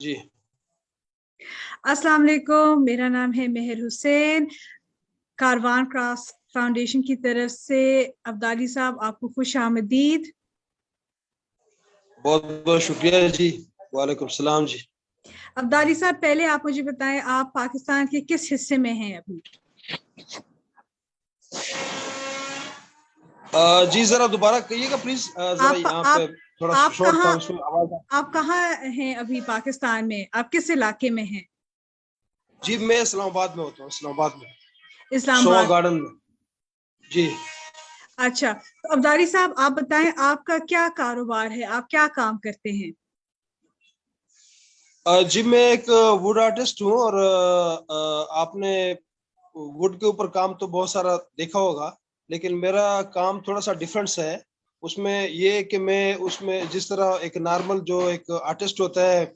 جی अस्सलाम वालेकुम, मेरा नाम है मेहर हुसैन। कारवान क्राफ्ट फाउंडेशन की तरफ से अब्दाली साहब आपको खुश आमदीद। बहुत बहुत शुक्रिया जी। वालेकुम सलाम जी। अब्दाली साहब, पहले आप मुझे बताएं, आप पाकिस्तान के किस हिस्से में हैं अभी? जी जरा दोबारा कहिएगा प्लीज। जरा आप यहाँ पे आप थोड़ा आप शॉर्ट था, कहाँ उसमें आवाज। आप कहाँ हैं अभी पाकिस्तान में? आप किस इलाके में हैं? जी मैं इस्लामाबाद में होता हूँ, इस्लामाबाद में, सोवा इस्लामाबाद। गार्डन में। जी अच्छा, तो अब्दाली साहब आप बताएं, आपका क्या कारोबार है, आप क्या काम करते हैं? जी मैं एक वुड आर्टिस्ट हूँ, और आपने वुड के ऊपर काम तो बहुत सारा देखा होगा, लेकिन मेरा काम थोड़ा सा डिफरेंट है। उसमें ये है कि मैं उसमें जिस तरह एक नॉर्मल जो एक आर्टिस्ट होता है,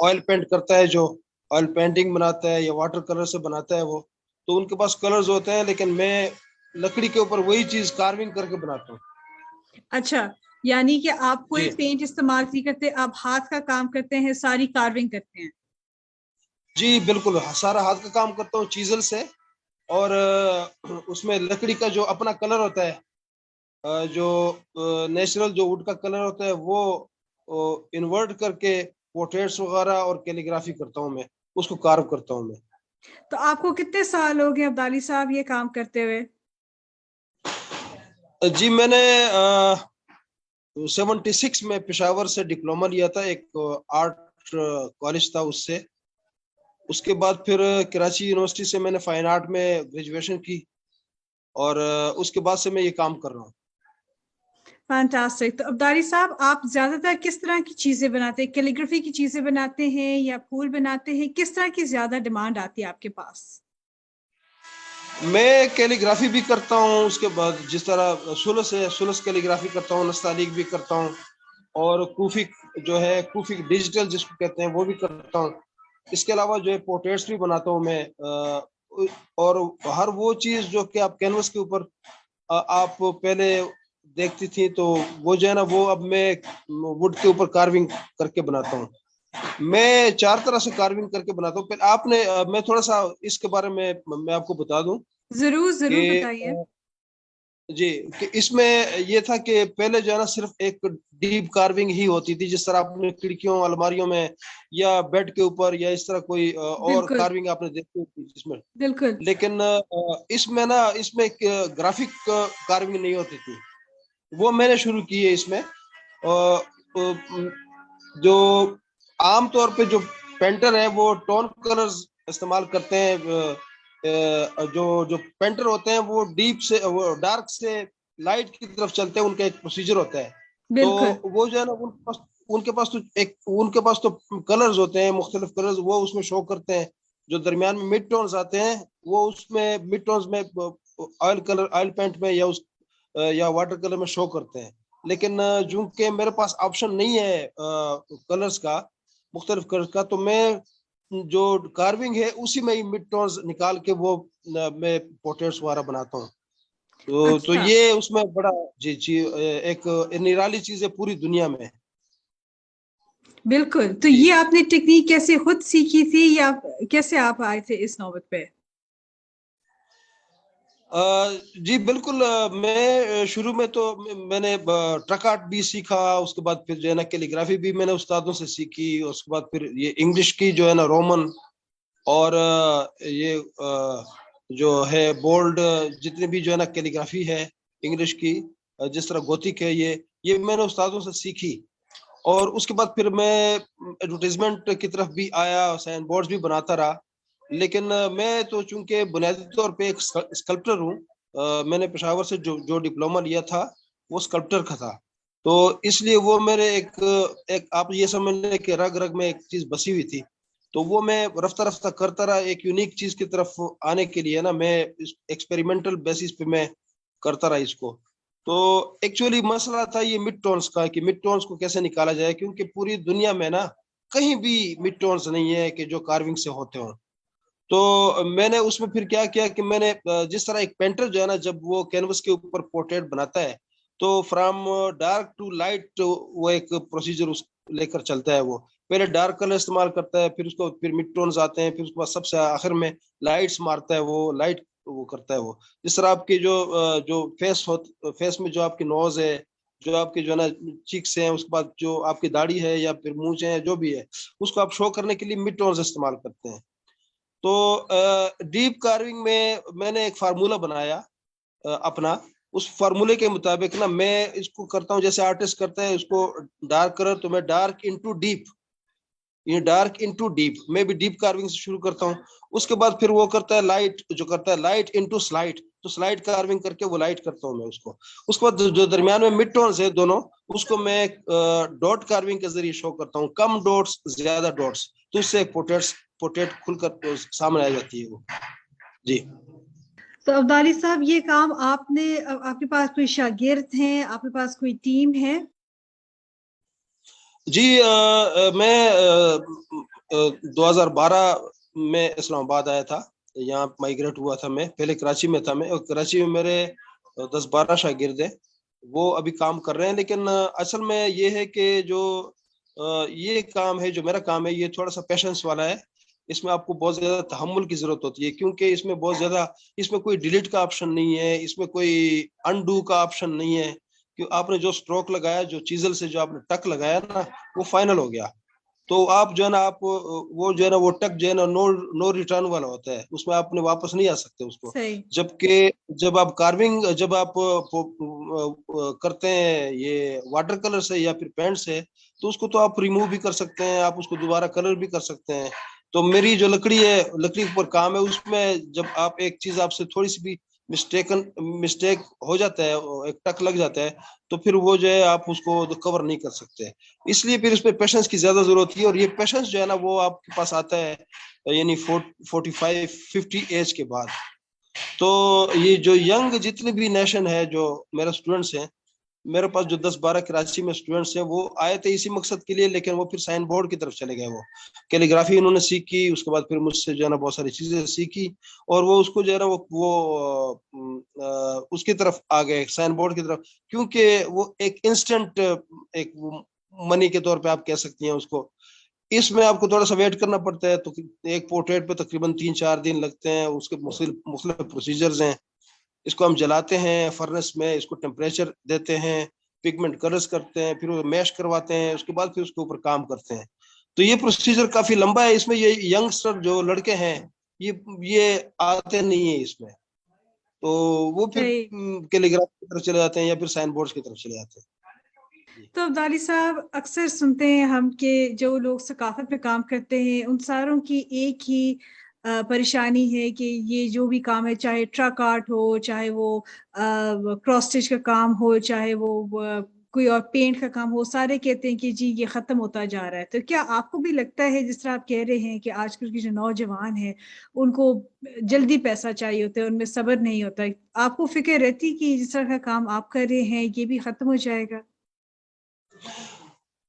ऑयल पेंट करता है, जो ऑयल पेंटिंग बनाता है या वाटर कलर से बनाता है वो, तो उनके पास कलर्स होते हैं, लेकिन मैं लकड़ी के ऊपर वही चीज कार्विंग करके बनाता हूँ। अच्छा, यानी कि आप कोई जी पेंट इस्तेमाल नहीं करते, आप हाथ का काम करते हैं, सारी कार्विंग करते हैं? जी बिल्कुल, सारा हाथ का काम करता हूँ चीजल से। और उसमें लकड़ी का जो अपना कलर होता है, जो नेचुरल जो वुड का कलर होता है, वो इन्वर्ट करके पोर्ट्रेट्स वगैरह और कैलीग्राफी करता हूँ मैं, उसको कार्व करता हूँ मैं। तो आपको कितने साल हो गए अब्दाली साहब ये काम करते हुए? जी मैंने 76 में पेशावर से डिप्लोमा लिया था, एक आर्ट कॉलेज था उससे। उसके बाद फिर कराची यूनिवर्सिटी से मैंने फाइन आर्ट में ग्रेजुएशन की, और उसके बाद से मैं ये काम कर रहा हूँ। फैंटास्टिक। तो अब्दाली साहब, आप ज्यादातर किस तरह की चीजें बनाते हैं? कैलीग्राफी की चीजें बनाते हैं या फूल बनाते हैं? किस तरह की ज्यादा डिमांड आती है आपके पास? मैं कैलीग्राफी भी करता हूँ, उसके बाद जिस तरह सुलस है, सुलस कैलीग्राफी करता हूँ, नस्तालीक भी करता हूँ, और कूफिक जो है, कूफिक डिजिटल जिसको कहते हैं, वो भी करता हूँ। इसके अलावा जो है पोर्ट्रेट्स भी बनाता हूँ मैं। और हर वो चीज जो कि आप कैनवस के ऊपर आप पहले देखती थी, तो वो जो है ना, वो अब मैं वुड के ऊपर कार्विंग करके बनाता हूँ। मैं 4 तरह से कार्विंग करके बनाता हूँ। फिर आपने मैं थोड़ा सा इसके बारे में मैं आपको बता दूं जरूर जरूर कि बताइए। जी, कि इसमें ये था कि पहले जो है ना, सिर्फ एक डीप कार्विंग ही होती थी, जिस तरह आपने खिड़कियों अलमारियों में या बेड के ऊपर या इस तरह कोई और बिल्कुल कार्विंग आपने देखी होती जिसमें। बिल्कुल। लेकिन इसमें ना, इसमें ग्राफिक कार्विंग नहीं होती थी, वो मैंने शुरू की है इसमें। जो आम तौर पे जो पेंटर है वो टोन कलर्स इस्तेमाल करते हैं। जो जो पेंटर होते हैं वो डीप से, वो डार्क से लाइट की तरफ चलते हैं, उनका एक प्रोसीजर होता है। तो बिल्कुल वो जो है ना, उनके पास तो कलर्स होते हैं, मुख्तलिफ कलर्स वो उसमें शो करते हैं। जो दरमियान में मिड टोन्स आते हैं, वो उसमें मिड टोन्स में ऑयल कलर, ऑयल पेंट में या उस या वाटर कलर में शो करते हैं। लेकिन चूंकि मेरे पास ऑप्शन नहीं है कलर्स का, मुख्तलिफ कलर्स का, तो मैं जो कार्विंग है उसी में ही मिड टोन्स निकाल के वो मैं पोर्ट्रेट्स वगैरह बनाता हूँ। तो अच्छा, ये उसमें बड़ा जी जी एक निराली चीज है पूरी दुनिया में। बिल्कुल। तो जी ये आपने टेक्निक कैसे खुद सीखी थी या कैसे आप आए थे इस नौबत पे? जी बिल्कुल। मैं शुरू में तो मैंने ट्रक आर्ट भी सीखा, उसके बाद फिर जो है ना कैलीग्राफी भी मैंने उस्तादों से सीखी, उसके बाद फिर ये इंग्लिश की जो है ना रोमन, और ये जो है बोल्ड, जितनी भी जो है ना कैलीग्राफी है इंग्लिश की, जिस तरह गोथिक है, ये मैंने उस्तादों से सीखी। और उसके बाद फिर मैं एडवर्टाइजमेंट की तरफ भी आया, साइन बोर्ड्स भी बनाता रहा। लेकिन मैं तो चूंकि बुनियादी तौर पे एक स्कल्प्टर हूँ, मैंने पेशावर से जो डिप्लोमा लिया था वो स्कल्प्टर का था। तो इसलिए वो मेरे एक आप ये समझ लें कि रग रग में एक चीज बसी हुई थी। तो वो मैं रफ्ता रफ्ता करता रहा, एक यूनिक चीज की तरफ आने के लिए ना, मैं एक्सपेरिमेंटल बेसिस पे मैं करता रहा इसको। तो एक्चुअली मसला था ये मिड टोन्स का, कि मिड टोन्स को कैसे निकाला जाए, क्योंकि पूरी दुनिया में ना कहीं भी मिड टोन्स नहीं है कि जो कार्विंग से होते हो। तो मैंने उसमें फिर क्या किया कि मैंने जिस तरह एक पेंटर जो है ना, जब वो कैनवस के ऊपर पोर्ट्रेट बनाता है, तो फ्रॉम डार्क टू लाइट वो एक प्रोसीजर उस लेकर चलता है। वो پہلے ڈارک کلر استعمال کرتا ہے, پھر مڈ ٹونز آتے ہیں, پھر اس کے بعد سب سے آخر میں لائٹس مارتا ہے, وہ لائٹ وہ کرتا ہے. وہ جس طرح آپ کی جو فیس میں جو آپ کی نوز ہے, جو آپ کے جو ہے نا چیکس ہیں, اس کے بعد جو آپ کی داڑھی ہے یا پھر مونچھ ہیں, جو بھی ہے, اس کو آپ شو کرنے کے لیے مڈ ٹونز استعمال کرتے ہیں. تو ڈیپ کارونگ میں نے ایک فارمولا بنایا اپنا. اس فارمولے کے مطابق نا میں اس کو کرتا ہوں جیسے آرٹسٹ کرتا ہے اس کو ڈارک کلر, تو میں ڈارک انٹو ڈیپ, یہ ڈارک انٹو ڈیپ, میں بھی ڈیپ کارونگ سے شروع کرتا ہوں. اس کے بعد پھر وہ کرتا ہے لائٹ, جو کرتا ہے لائٹ انٹو سلائٹ, تو سلائٹ کارونگ کر کے وہ لائٹ کرتا ہوں میں اس کو. اس کے بعد جو درمیان میں مڈ ٹونز ہے دونوں, اس کو میں ڈاٹ کارونگ کے ذریعے شو کرتا ہوں, کم ڈاٹس زیادہ ڈاٹس, تو اس سے پورٹریٹ کھل کر سامنے آ جاتی ہے وہ. جی تو عبدالی صاحب یہ کام آپ کے پاس کوئی شاگرد ہیں, آپ کے پاس کوئی ٹیم ہے؟ جی میں 2012 میں اسلام آباد آیا تھا, یہاں مائگریٹ ہوا تھا. میں پہلے کراچی میں تھا, اور کراچی میں میرے 10-12 شاگرد ہیں, وہ ابھی کام کر رہے ہیں. لیکن اصل میں یہ ہے کہ جو یہ کام ہے, جو میرا کام ہے, یہ تھوڑا سا پیشنس والا ہے. اس میں آپ کو بہت زیادہ تحمل کی ضرورت ہوتی ہے, کیونکہ اس میں بہت زیادہ, اس میں کوئی ڈیلیٹ کا آپشن نہیں ہے, اس میں کوئی انڈو کا آپشن نہیں ہے. کہ آپ نے جو سٹروک لگایا, جو چیزل سے جو آپ نے ٹک لگایا نا, وہ فائنل ہو گیا. تو آپ جو ہے نا وہ جو ہے نا وہ ٹک جو ہے نا نو ریٹرن والا ہوتا ہے, اس میں آپ نے واپس نہیں آ سکتے اس کو. جبکہ جب آپ کارونگ جب آپ کرتے ہیں یہ واٹر کلر سے یا پھر پینٹ سے, تو اس کو تو آپ ریموو بھی کر سکتے ہیں, آپ اس کو دوبارہ کلر بھی کر سکتے ہیں. تو میری جو لکڑی پر کام ہے, اس میں جب آپ ایک چیز آپ سے تھوڑی سی بھی مسٹیک ہو جاتا ہے, ایک ٹک لگ جاتا ہے, تو پھر وہ جو ہے آپ اس کو کور نہیں کر سکتے. اس لیے پھر اس پہ پیشنس کی زیادہ ضرورت ہے, اور یہ پیشنس جو ہے نا وہ آپ کے پاس آتا ہے یعنی 45-50 ایج کے بعد. تو یہ جو ینگ جتنے بھی نیشن ہے, جو میرے اسٹوڈنٹس ہیں, میرے پاس جو 10-12 کراچی میں اسٹوڈنٹس ہیں, وہ آئے تھے اسی مقصد کے لیے, لیکن وہ پھر سائن بورڈ کی طرف چلے گئے. وہ کیلیگرافی انہوں نے سیکھی, اس کے بعد پھر مجھ سے جو ہے نا بہت ساری چیزیں سیکھی, اور وہ اس کو جو ہے نا وہ اس کی طرف آ گئے, سائن بورڈ کی طرف. کیونکہ وہ ایک انسٹنٹ ایک منی کے طور پہ آپ کہہ سکتی ہیں اس کو. اس میں آپ کو تھوڑا سا ویٹ کرنا پڑتا ہے, تو ایک پورٹریٹ پہ تقریباً 3-4 دن لگتے ہیں. اس کے مختلف پروسیجرز ہیں. اس کو ہم جلاتے ہیں فرنس میں, اس کو ٹیمپریچر دیتے ہیں, پگمنٹ کلرز کرتے ہیں, پھر وہ میش کرواتے ہیں, اس کے بعد پھر اس کے اوپر کام کرتے ہیں. تو یہ پروسیجر کافی لمبا ہے. اس میں یہ ینگسٹر جو لڑکے ہیں, یہ آتے نہیں ہیں اس میں, تو وہ پھر کیلیگرافی کی طرف چلے جاتے ہیں یا پھر سائن بورڈز کی طرف چلے جاتے ہیں. تو عبدالی صاحب اکثر سنتے ہیں ہم کہ جو لوگ ثقافت پہ کام کرتے ہیں, ان ساروں کی ایک ہی پریشانی ہے کہ یہ جو بھی کام ہے, چاہے ٹرک آرٹ ہو, چاہے وہ کراس اسٹچ کا کام ہو, چاہے وہ کوئی اور پینٹ کا کام ہو, سارے کہتے ہیں کہ جی یہ ختم ہوتا جا رہا ہے. تو کیا آپ کو بھی لگتا ہے, جس طرح آپ کہہ رہے ہیں کہ آج کل کے جو نوجوان ہیں ان کو جلدی پیسہ چاہیے ہوتا ہے, ان میں صبر نہیں ہوتا, آپ کو فکر رہتی کہ جس طرح کا کام آپ کر رہے ہیں یہ بھی ختم ہو جائے گا؟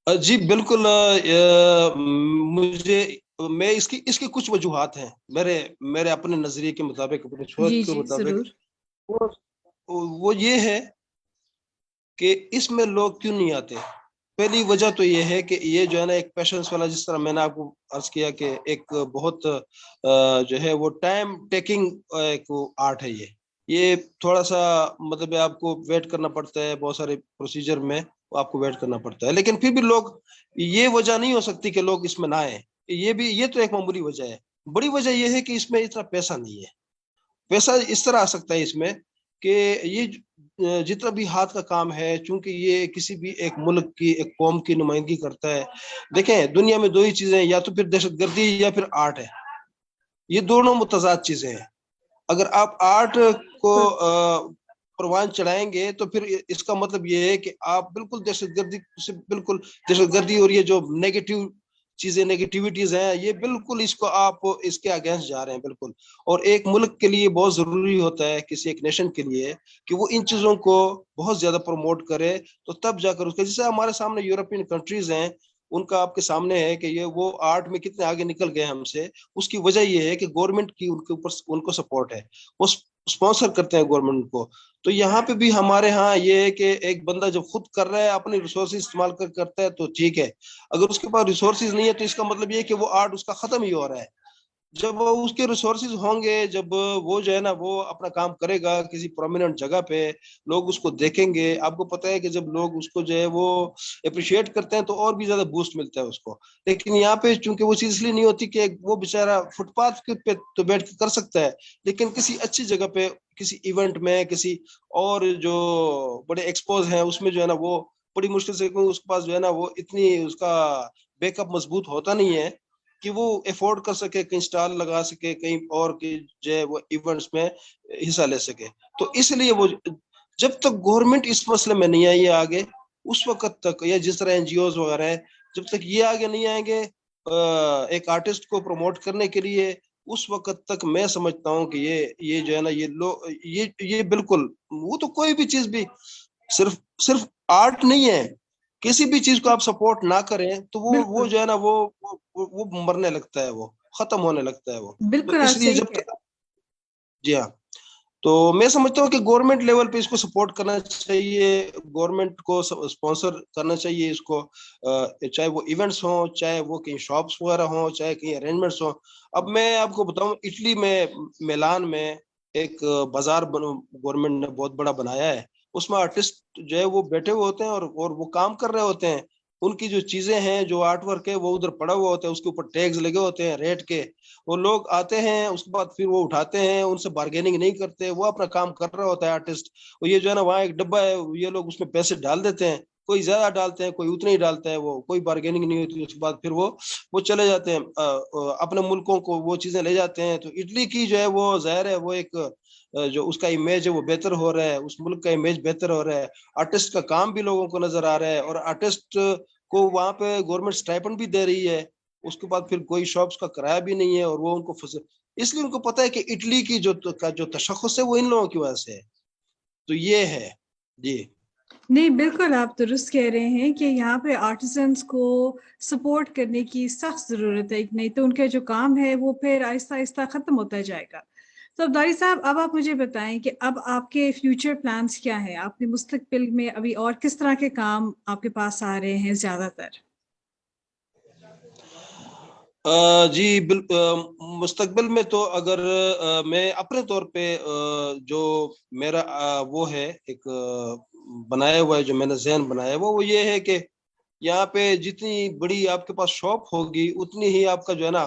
جی بالکل. میں اس کی کچھ وجوہات ہیں میرے اپنے نظریے کے مطابق, اپنے سوچ کے مطابق. وہ یہ ہے کہ اس میں لوگ کیوں نہیں آتے. پہلی وجہ تو یہ ہے کہ یہ جو ہے نا ایک پیشنس والا, جس طرح میں نے آپ کو عرض کیا کہ ایک بہت جو ہے وہ ٹائم ٹیکنگ ایک آرٹ ہے. یہ تھوڑا سا مطلب آپ کو ویٹ کرنا پڑتا ہے, بہت سارے پروسیجر میں آپ کو ویٹ کرنا پڑتا ہے. لیکن پھر بھی لوگ, یہ وجہ نہیں ہو سکتی کہ لوگ اس میں نہ آئیں. یہ تو ایک معمولی وجہ ہے. بڑی وجہ یہ ہے کہ اس میں اتنا پیسہ نہیں ہے. پیسہ اس طرح آ سکتا ہے اس میں کہ یہ جتنا بھی ہاتھ کا کام ہے, چونکہ یہ کسی بھی ایک ملک کی, ایک قوم کی نمائندگی کرتا ہے. دیکھیں دنیا میں 2 ہی چیزیں ہیں, یا تو پھر دہشت گردی یا پھر آرٹ ہے. یہ دونوں متضاد چیزیں ہیں. اگر آپ آرٹ کو پروان چڑھائیں گے تو پھر اس کا مطلب یہ ہے کہ آپ بالکل دہشت گردی اور یہ جو نیگیٹو چیزیں, نیگیٹیوٹیز ہیں, یہ بالکل اس کو آپ اس کے اگینسٹ جا رہے ہیں بالکل. اور ایک ملک کے لیے بہت ضروری ہوتا ہے, کسی ایک نیشن کے لیے, کہ وہ ان چیزوں کو بہت زیادہ پروموٹ کرے, تو تب جا کر اس کا, جیسے ہمارے سامنے یورپین کنٹریز ہیں, ان کا آپ کے سامنے ہے کہ یہ وہ آرٹ میں کتنے آگے نکل گئے ہم سے. اس کی وجہ یہ ہے کہ گورنمنٹ کی ان کے اوپر ان کو سپورٹ ہے. स्पॉन्सर करते हैं गवर्नमेंट को। तो यहाँ पे भी हमारे यहाँ ये है कि एक बंदा जब खुद कर रहा है, अपने रिसोर्सेज इस्तेमाल कर करता है तो ठीक है, अगर उसके पास रिसोर्सेज नहीं है तो इसका मतलब ये है कि वो आर्ट उसका खत्म ही हो रहा है। जब वो उसके रिसोर्सेज होंगे, जब वो जो है ना वो अपना काम करेगा किसी प्रोमिनेंट जगह पे, लोग उसको देखेंगे। आपको पता है कि जब लोग उसको जो है वो अप्रिशिएट करते हैं तो और भी ज्यादा बूस्ट मिलता है उसको। लेकिन यहाँ पे चूंकि वो चीज इसलिए नहीं होती कि वो बेचारा फुटपाथ पे तो बैठ के कर सकता है, लेकिन किसी अच्छी जगह पे, किसी इवेंट में, किसी और जो बड़े एक्सपोज हैं उसमें जो है ना वो बड़ी मुश्किल से, क्योंकि उसके पास जो है ना वो इतनी उसका बैकअप मजबूत होता नहीं है कि वो अफोर्ड कर सके, कहीं स्टॉल लगा सके, कहीं और की जो है वो इवेंट्स में हिस्सा ले सके। तो इसलिए वो, जब तक गवर्नमेंट इस मसले में नहीं आई है आगे, उस वक्त तक, या जिस तरह एनजीओज वगैरह है, जब तक ये आगे नहीं आएंगे एक आर्टिस्ट को प्रमोट करने के लिए, उस वक्त तक मैं समझता हूँ कि ये जो है ना ये बिल्कुल, वो तो कोई भी चीज भी, सिर्फ सिर्फ आर्ट नहीं है, किसी भी चीज को आप सपोर्ट ना करें तो वो बिल्कुल जो है ना वो मरने लगता है, वो खत्म होने लगता है वो। तो बिल्कुल आप इसलिए सही जब कह रहे तक, जी हाँ, तो मैं समझता हूँ कि गवर्नमेंट लेवल पे इसको सपोर्ट करना चाहिए, गवर्नमेंट को स्पॉन्सर करना चाहिए इसको, चाहे वो इवेंट्स हो, चाहे वो कहीं शॉप्स वगैरह हो, चाहे कहीं अरेंजमेंट्स हो। अब मैं आपको बताऊं, इटली में मिलान में एक बाजार गवर्नमेंट ने बहुत बड़ा बनाया है। उसमें आर्टिस्ट जो है वो बैठे हुए होते हैं और वो काम कर रहे होते हैं। उनकी जो चीजें हैं, जो आर्ट वर्क है, वो उधर पड़ा हुआ होता है, उसके ऊपर टैग्स लगे होते हैं रेट के। वो लोग आते हैं, उसके बाद फिर वो उठाते हैं, उनसे बार्गेनिंग नहीं करते, वो अपना काम कर रहा होता है आर्टिस्ट। और ये जो है ना, वहाँ एक डब्बा है, ये लोग उसमें पैसे डाल देते हैं, कोई ज्यादा डालते हैं, कोई उतने ही डालता है, वो कोई बार्गेनिंग नहीं होती। उसके बाद फिर वो चले जाते हैं, अपने मुल्कों को वो चीजें ले जाते हैं। तो इटली की जो है वो जाहिर है वो एक जो उसका इमेज है वो बेहतर हो रहा है, उस मुल्क का इमेज बेहतर हो रहा है, आर्टिस्ट का काम भी लोगों को नजर आ रहा है, और आर्टिस्ट को वहां पे गवर्नमेंट स्टाइपेंड भी दे रही है। उसके बाद फिर कोई शॉप्स का किराया भी नहीं है, और वो उनको इसलिए उनको पता है कि इटली की जो तशख्खुस है वो इन लोगों की वजह से है। तो ये है जी। नहीं बिल्कुल आप दुरुस्त कह रहे हैं कि यहाँ पे आर्टिसंस को सपोर्ट करने की सख्त ज़रूरत है, नहीं तो उनका जो काम है वो फिर आहिस्ता आहिस्ता ख़त्म होता जाएगा। तो अब्दाली साहब, अब आप मुझे बताएं कि अब आपके फ्यूचर प्लान्स क्या हैं, आपने मुस्तकबिल में अभी और किस तरह के काम आपके पास आ रहे हैं ज़्यादातर? जी मुस्तकबिल में तो अगर मैं अपने तौर पे जो मेरा वो है एक बनाया हुआ है, जो मैंने जहन बनाया है, वो ये है कि यहाँ पे जितनी बड़ी आपके पास शॉप होगी उतनी ही आपका जो है ना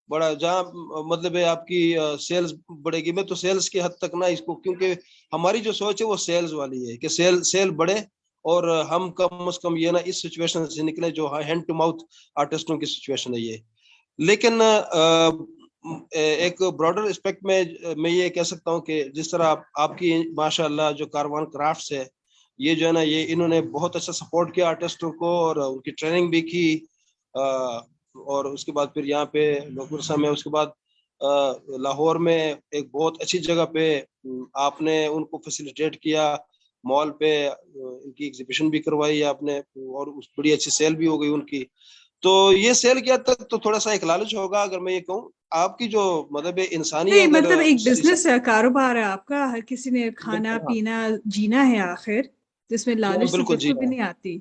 बड़ा, जहाँ मतलब है आपकी सेल्स बढ़ेगी। मैं तो सेल्स की हद तक ना इसको, क्योंकि हमारी जो सोच है वो सेल्स वाली है कि सेल सेल बढ़े, और हम कम से कम ये ना इस सिचुएशन से निकले जो हैंड टू माउथ आर्टिस्टों की सिचुएशन है ये। लेकिन एक ब्रॉडर एस्पेक्ट में मैं ये कह सकता हूँ कि जिस तरह आपकी माशाल्लाह जो कारवान क्राफ्ट्स है, ये जो है ना ये इन्होंने बहुत अच्छा सपोर्ट किया आर्टिस्टों को, और उनकी ट्रेनिंग भी की। और उसके बाद फिर यहाँ पे लोकपुरसा में, उसके बाद लाहौर में एक बहुत अच्छी जगह पे आपने उनको फैसिलिटेट किया, मॉल पे इनकी एग्जीबिशन भी करवाई आपने, और उस बड़ी अच्छी सेल भी हो गई उनकी। तो ये सेल किया तक तो थोड़ा सा एक लालच होगा, अगर मैं ये कहूँ आपकी जो मतलब इंसानी नहीं अगर मतलब एक बिजनेस है, कारोबार है आपका, हर किसी ने खाना बिल्कुल हाँ, पीना जीना है आखिर, जिसमें जी हाँ लालच तो बिल्कुल, जी बिल्कुल भी हाँ, नहीं आती।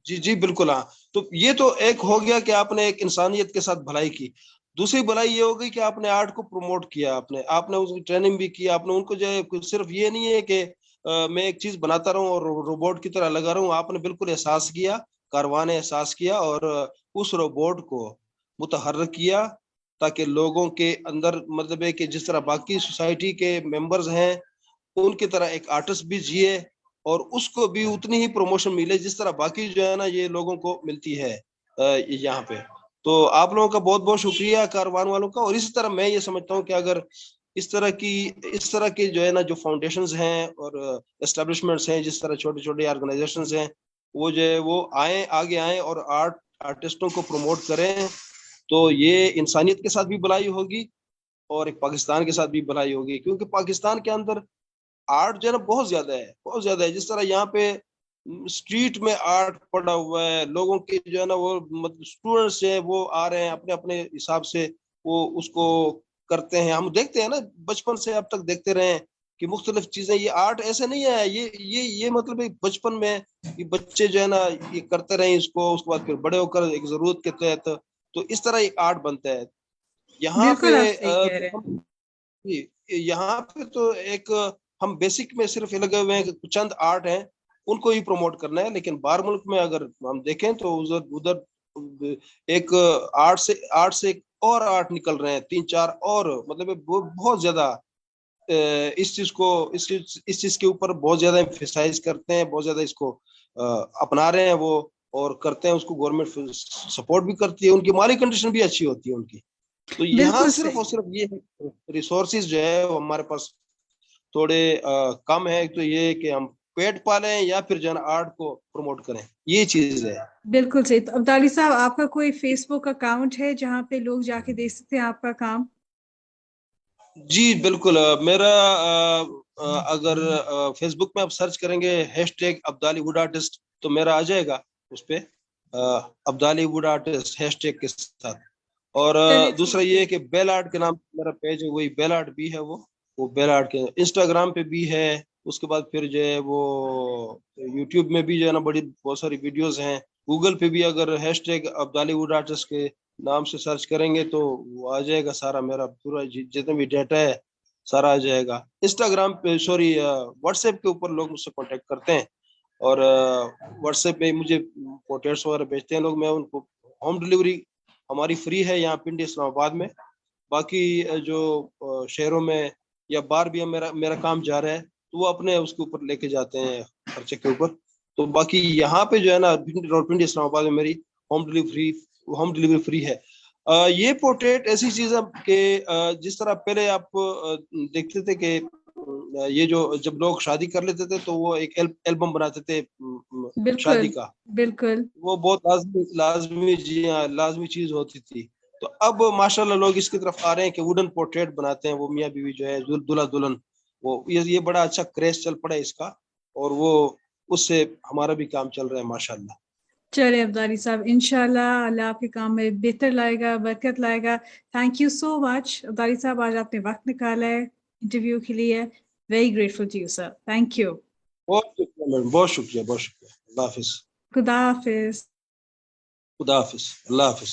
जी जी बिल्कुल हाँ। तो ये तो एक हो गया कि आपने एक इंसानियत के साथ भलाई की। दूसरी भलाई ये हो गई कि आपने आर्ट को प्रमोट किया, आपने आपने उसकी ट्रेनिंग भी की, आपने उनको जो है सिर्फ ये नहीं है कि मैं एक चीज बनाता रहूं और रोबोट की तरह लगा रहूं, आपने बिल्कुल एहसास किया, कारवां ने एहसास किया, और उस रोबोट को मुतहर्रिक किया, ताकि लोगों के अंदर मतलब है कि जिस तरह बाकी सोसाइटी के मेंबर्स हैं उनकी तरह एक आर्टिस्ट भी जिए, और उसको भी उतनी ही प्रमोशन मिले जिस तरह बाकी जो है ना ये लोगों को मिलती है यहाँ पे। तो आप लोगों का बहुत बहुत शुक्रिया कारवान वालों का। और इसी तरह मैं ये समझता हूँ कि अगर इस तरह की जो है ना जो फाउंडेशंस हैं और एस्टेब्लिशमेंट्स हैं, जिस तरह छोटे छोटे ऑर्गेनाइजेशंस हैं, वो जो है वो आगे आए और आर्टिस्टों को प्रमोट करें, तो ये इंसानियत के साथ भी भलाई होगी, और एक पाकिस्तान के साथ भी भलाई होगी। क्योंकि पाकिस्तान के अंदर आर्ट जो है ना बहुत ज्यादा है, बहुत ज्यादा है। जिस तरह यहाँ पे स्ट्रीट में आर्ट पड़ा हुआ है, लोगों के जो है ना वो मतलब स्टूडेंट्स है वो आ रहे हैं अपने अपने हिसाब से, वो उसको کرتے ہیں. ہم دیکھتے ہیں نا بچپن سے اب تک دیکھتے رہے ہیں کہ مختلف چیزیں. یہ آرٹ ایسے نہیں ہے, یہ مطلب بچپن میں یہ بچے جو ہے نا یہ کرتے رہے اس کو, اس کے بعد پھر بڑے ہو کر ایک ضرورت کے تحت تو اس طرح ایک آرٹ بنتا ہے. یہاں بالکل آپ صحیح پہ کہہ رہے ہیں. یہاں پہ تو ایک ہم بیسک میں صرف لگے ہوئے ہیں کہ چند آرٹ ہیں ان کو ہی پروموٹ کرنا ہے, لیکن باہر ملک میں اگر ہم دیکھیں تو ادھر ایک آرٹ سے ایک اور آرٹ نکل رہے ہیں, 3-4 اور, مطلب بہت زیادہ اس چیز کے اوپر بہت زیادہ ایمفیسائز کرتے ہیں, بہت زیادہ اس کو اپنا رہے ہیں وہ, اور کرتے ہیں اس کو. گورنمنٹ سپورٹ بھی کرتی ہے, ان کی مالی کنڈیشن بھی اچھی ہوتی ہے ان کی. تو یہاں بالکل صرف اور صحیح. صرف یہ ریسورسز جو ہے وہ ہمارے پاس تھوڑے کم ہے. تو یہ کہ ہم پیٹ پالیں یا پھر جو ہے آرٹ کو پروموٹ کریں, یہ چیز ہے. بالکل صحیح. تو عبدالی صاحب آپ کا کوئی فیس بک اکاؤنٹ ہے جہاں پہ لوگ جا کے دیکھ سکتے ہیں آپ کا کام؟ جی بالکل, میرا اگر فیس بک میں آپ سرچ کریں گے #عبدالی ووڈ آرٹسٹ تو میرا آ جائے گا اس پہ, عبدالی ووڈ آرٹسٹ #کے ساتھ. اور دوسرا یہ ہے کہ بیل آرٹ کے نام میرا پیج ہے, وہی بیل آرٹ بھی ہے, وہ بیل آرٹ کے انسٹاگرام پہ بھی ہے. اس کے بعد پھر جو ہے وہ یوٹیوب میں بھی جو ہے نا بہت ساری ویڈیوز ہیں. گوگل پہ بھی اگر #عبدالی ووڈ آرٹسٹ کے نام سے سرچ کریں گے تو وہ آ جائے گا سارا, میرا پورا جتنا بھی ڈیٹا ہے سارا آ جائے گا. انسٹاگرام پہ واٹس ایپ کے اوپر لوگ مجھ سے کانٹیکٹ کرتے ہیں, اور واٹس ایپ پہ مجھے پورٹریٹس وغیرہ بھیجتے ہیں لوگ. میں ان کو ہوم ڈلیوری ہماری فری ہے یہاں پنڈی اسلام آباد میں. باقی جو شہروں میں یا باہر بھی میرا کام جا رہا ہے تو وہ اپنے اس کے اوپر لے کے جاتے ہیں خرچے کے اوپر. تو باقی یہاں پہ جو ہے نا پنڈی اسلام آباد میں میری ہوم ڈلیوری فری ہے. یہ پورٹریٹ ایسی چیز ہے کہ جس طرح پہلے آپ دیکھتے تھے کہ یہ جو جب لوگ شادی کر لیتے تھے تو وہ ایک البم بناتے تھے شادی کا, بالکل وہ بہت لازمی چیز ہوتی تھی. تو اب ماشاءاللہ لوگ اس کی طرف آ رہے ہیں کہ ووڈن پورٹریٹ بناتے ہیں, وہ میاں بیوی جو ہے دلہا دلہن, وہ یہ بڑا اچھا کریز چل پڑا ہے اس کا, اور وہ اس سے ہمارا بھی کام چل رہا ہے ماشاءاللہ. چلے عبدالی صاحب, انشاءاللہ اللہ آپ کے کام میں بہتر لائے گا, برکت لائے گا. تھینک یو سو مچ عبدالی صاحب, آج آپ نے وقت نکالا ہے انٹرویو کے لیے. Very grateful to you sir. Thank you. بہت شکریہ میڈم, بہت شکریہ. اللہ حافظ. خدا حافظ. خدا حافظ. اللہ حافظ.